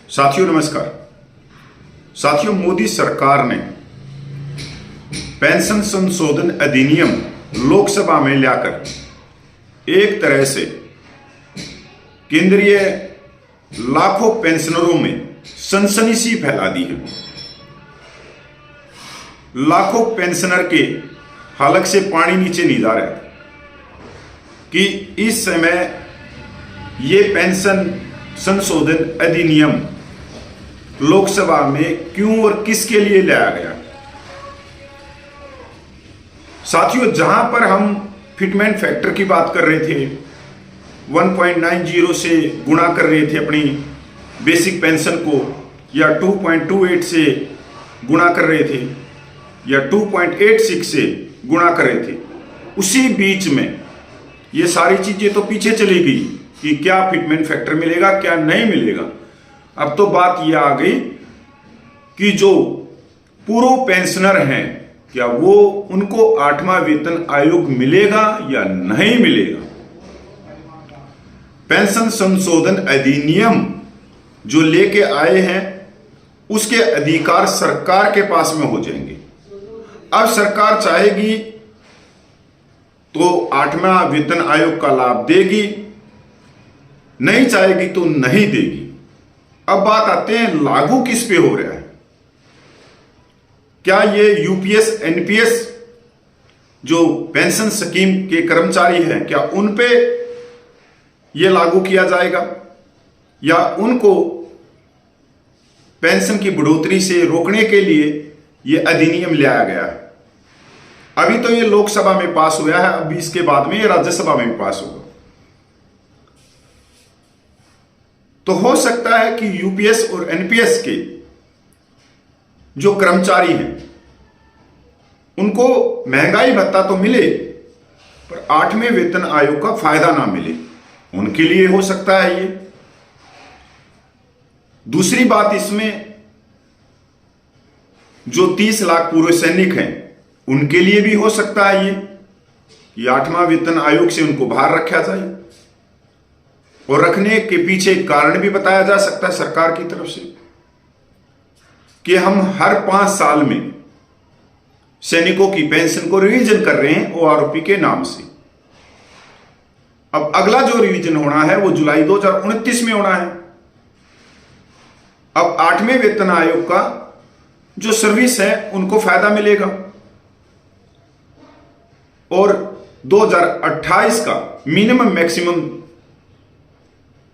साथियों नमस्कार। साथियों, मोदी सरकार ने पेंशन संशोधन अधिनियम लोकसभा में लाकर एक तरह से केंद्रीय लाखों पेंशनरों में सनसनी सी फैला दी है। लाखों पेंशनर के हलक से पानी नीचे नहीं जा रहा कि इस समय ये पेंशन संशोधन अधिनियम लोकसभा में क्यों और किसके लिए लाया गया। साथियों, जहां पर हम फिटमेंट फैक्टर की बात कर रहे थे, 1.90 से गुणा कर रहे थे अपनी बेसिक पेंशन को, या 2.28 से गुणा कर रहे थे, या 2.86 से गुणा कर रहे थे, उसी बीच में ये सारी चीजें तो पीछे चली गई कि क्या फिटमेंट फैक्टर मिलेगा, क्या नहीं मिलेगा। अब तो बात यह आ गई कि जो पूर्व पेंशनर हैं, क्या वो उनको 8वां वेतन आयोग मिलेगा या नहीं मिलेगा। पेंशन संशोधन अधिनियम जो लेके आए हैं उसके अधिकार सरकार के पास में हो जाएंगे। अब सरकार चाहेगी तो 8वां वेतन आयोग का लाभ देगी, नहीं चाहेगी तो नहीं देगी। अब बात आते हैं लागू किस पे हो रहा है। क्या ये यूपीएस एनपीएस जो पेंशन स्कीम के कर्मचारी हैं, क्या उन पे ये लागू किया जाएगा, या उनको पेंशन की बढ़ोतरी से रोकने के लिए ये अधिनियम लाया गया है। अभी तो ये लोकसभा में पास हुआ है, अभी इसके बाद में ये राज्यसभा में भी पास होगा। तो हो सकता है कि यूपीएस और एनपीएस के जो कर्मचारी हैं उनको महंगाई भत्ता तो मिले पर 8वें वेतन आयोग का फायदा ना मिले, उनके लिए हो सकता है ये। दूसरी बात, इसमें जो 30 लाख पूर्व सैनिक हैं उनके लिए भी हो सकता है ये 8वां वेतन आयोग से उनको बाहर रखा जाए। और रखने के पीछे एक कारण भी बताया जा सकता है सरकार की तरफ से कि हम हर 5 साल में सैनिकों की पेंशन को रिवीजन कर रहे हैं ओआरओपी के नाम से। अब अगला जो रिवीजन होना है वो जुलाई 2029 में होना है। अब 8वें वेतन आयोग का जो सर्विस है उनको फायदा मिलेगा, और 2028 का मिनिमम मैक्सिमम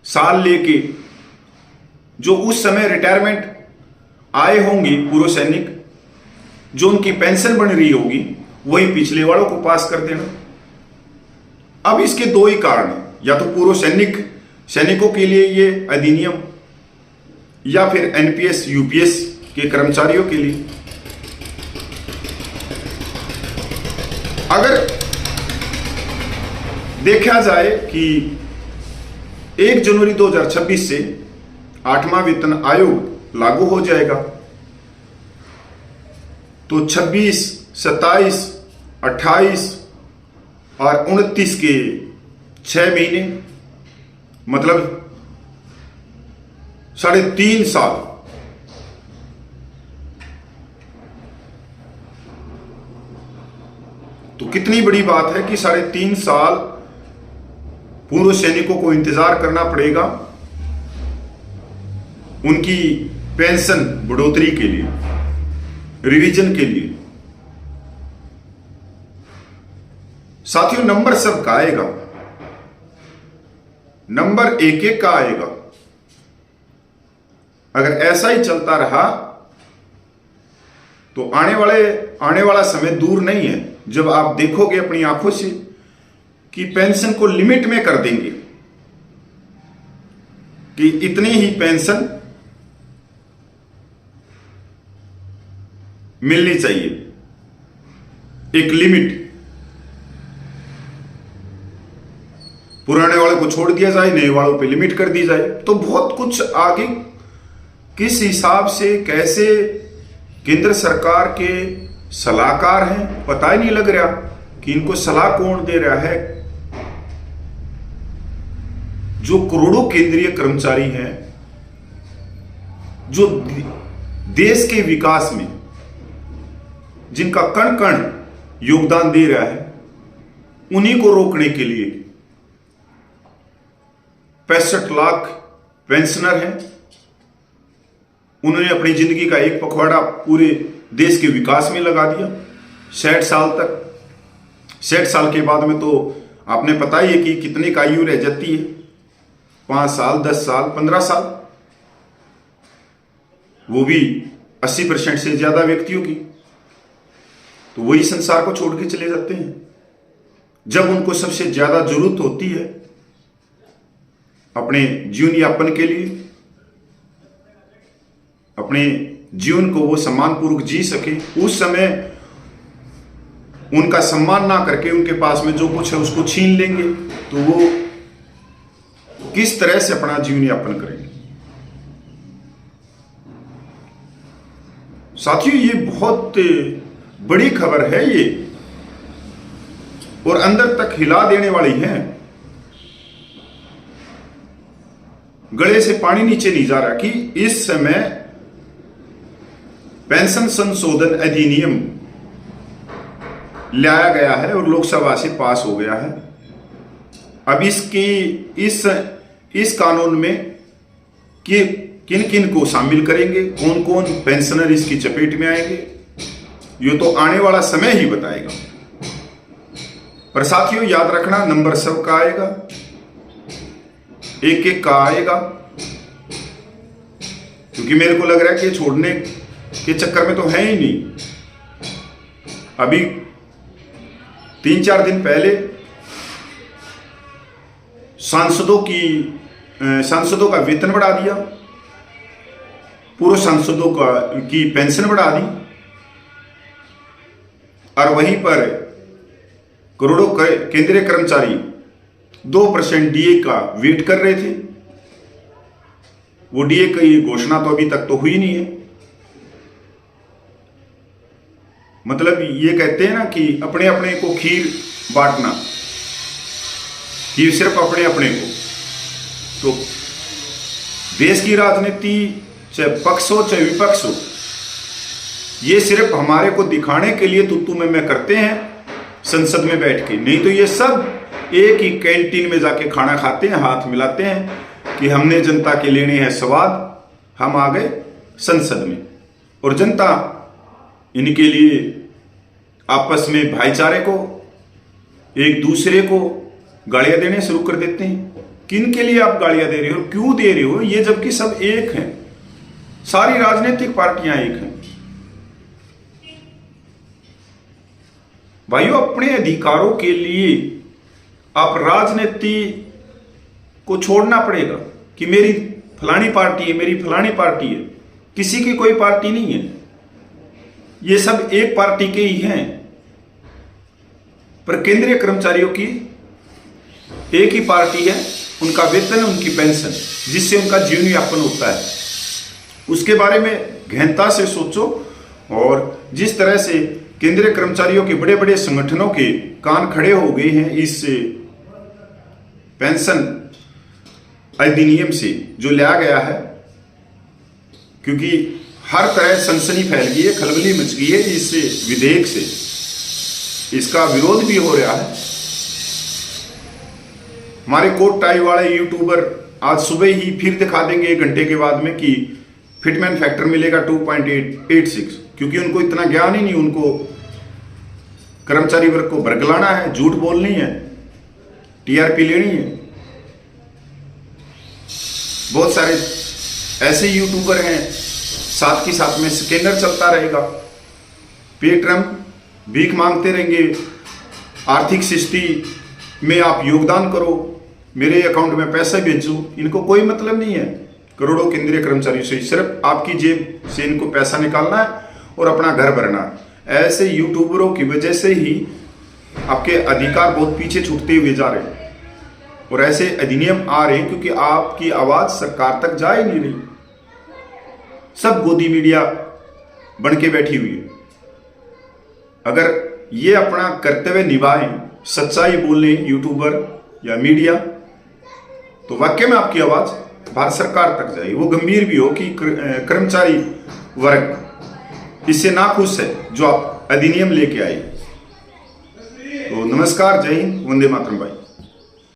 साल लेके जो उस समय रिटायरमेंट आए होंगे पूर्व सैनिक, जो उनकी पेंशन बन रही होगी वही पिछले वालों को पास कर देना। अब इसके दो ही कारण हैं, या तो पूर्व सैनिकों के लिए ये अधिनियम, या फिर एनपीएस यूपीएस के कर्मचारियों के लिए। अगर देखा जाए कि 1 जनवरी 2026 से 8वां वेतन आयोग लागू हो जाएगा, तो 26, 27, 28 और 29 के 6 महीने, मतलब 3.5 साल तो कितनी बड़ी बात है कि 3.5 साल पूर्व सैनिकों को इंतजार करना पड़ेगा उनकी पेंशन बढ़ोतरी के लिए, रिवीजन के लिए। साथियों, नंबर सबका आएगा, नंबर एक एक का आएगा। अगर ऐसा ही चलता रहा तो आने वाला समय दूर नहीं है जब आप देखोगे अपनी आंखों से कि पेंशन को लिमिट में कर देंगे कि इतनी ही पेंशन मिलनी चाहिए, एक लिमिट। पुराने वाले को छोड़ दिया जाए, नए वालों पे लिमिट कर दी जाए। तो बहुत कुछ आगे किस हिसाब से, कैसे केंद्र सरकार के सलाहकार हैं, पता ही नहीं लग रहा कि इनको सलाह कौन दे रहा है। जो करोड़ों केंद्रीय कर्मचारी हैं जो देश के विकास में जिनका कण कण योगदान दे रहा है, उन्हीं को रोकने के लिए 65 लाख पेंशनर हैं। उन्होंने अपनी जिंदगी का एक पखवाड़ा पूरे देश के विकास में लगा दिया 60 साल तक। 60 साल के बाद में तो आपने पता ही है कि कितने का आयु रह जाती है, 5 साल, 10 साल, 15 साल, वो भी 80% से ज्यादा व्यक्तियों की। तो वही संसार को छोड़ के चले जाते हैं जब उनको सबसे ज्यादा जरूरत होती है अपने जीवन यापन के लिए, अपने जीवन को वो सम्मानपूर्वक जी सके। उस समय उनका सम्मान ना करके उनके पास में जो कुछ है उसको छीन लेंगे, तो वो किस तरह से अपना जीवन यापन करेंगे। साथियों, ये बहुत बड़ी खबर है ये, और अंदर तक हिला देने वाली है। गले से पानी नीचे नहीं जा रहा कि इस समय पेंशन संशोधन अधिनियम लाया गया है और लोकसभा से पास हो गया है। अब इस कानून में किन किन को शामिल करेंगे, कौन कौन पेंशनर इसकी चपेट में आएंगे, ये तो आने वाला समय ही बताएगा। पर साथियों, याद रखना, नंबर सबका आएगा, एक एक का आएगा, क्योंकि मेरे को लग रहा है कि छोड़ने के चक्कर में तो है ही नहीं। अभी 3-4 दिन पहले सांसदों का वेतन बढ़ा दिया, पूर्व सांसदों की पेंशन बढ़ा दी, और वहीं पर करोड़ों केंद्रीय कर्मचारी 2% डीए का वेट कर रहे थे। वो डीए की घोषणा तो अभी तक तो हुई नहीं है। मतलब ये कहते हैं ना कि अपने अपने को खीर बांटना, कि सिर्फ अपने अपने को। तो देश की राजनीति चाहे पक्ष हो चाहे विपक्ष हो, ये सिर्फ हमारे को दिखाने के लिए तू मैं करते हैं संसद में बैठ के। नहीं तो ये सब एक ही कैंटीन में जाके खाना खाते हैं, हाथ मिलाते हैं कि हमने जनता के लेने हैं स्वाद, हम आ गए संसद में, और जनता इनके लिए आपस में भाईचारे को, एक दूसरे को गालियां देने शुरू कर देते हैं। किन के लिए आप गालियां दे रहे हो, क्यों दे रहे हो, ये जबकि सब एक हैं, सारी राजनीतिक पार्टियां एक हैं। भाइयों, अपने अधिकारों के लिए आप राजनीति को छोड़ना पड़ेगा कि मेरी फलानी पार्टी है, मेरी फलानी पार्टी है। किसी की कोई पार्टी नहीं है, ये सब एक पार्टी के ही हैं। पर केंद्रीय कर्मचारियों की एक ही पार्टी है, उनका वेतन, उनकी पेंशन, जिससे उनका जीवन यापन होता है। उसके बारे में गहनता से सोचो। और जिस तरह से केंद्रीय कर्मचारियों के बड़े बड़े संगठनों के कान खड़े हो गए हैं इस पेंशन अधिनियम से जो लाया गया है, क्योंकि हर तरह सनसनी फैल गई है, खलबली मच गई है इस विधेयक से, इसका विरोध भी हो रहा है। हमारे कोट टाई वाले यूट्यूबर आज सुबह ही फिर दिखा देंगे 1 घंटे के बाद में कि फिटमैन फैक्टर मिलेगा 2.86, क्योंकि उनको इतना ज्ञान ही नहीं, उनको कर्मचारी वर्ग को बरगलाना है, झूठ बोलनी है, टीआरपी लेनी है। बहुत सारे ऐसे यूट्यूबर हैं, साथ के साथ में स्कैनर चलता रहेगा, पेट्रम भीख मांगते रहेंगे, आर्थिक स्थिति में आप योगदान करो, मेरे अकाउंट में पैसे भेजो। इनको कोई मतलब नहीं है करोड़ों केंद्रीय कर्मचारियों से, सिर्फ आपकी जेब से इनको पैसा निकालना है और अपना घर भरना है। ऐसे यूट्यूबरों की वजह से ही आपके अधिकार बहुत पीछे छूटते हुए जा रहे हैं, और ऐसे अधिनियम आ रहे हैं क्योंकि आपकी आवाज सरकार तक जा ही नहीं रही। सब गोदी मीडिया बन के बैठी हुई है। अगर ये अपना कर्तव्य निभाएं, सच्चाई बोलें यूट्यूबर या मीडिया, तो वाकई में आपकी आवाज भारत सरकार तक जाए, वो गंभीर भी हो कि कर्मचारी वर्ग इससे नाखुश है जो आप अधिनियम लेके आए। तो नमस्कार, जय हिंद, वंदे मातरम भाई।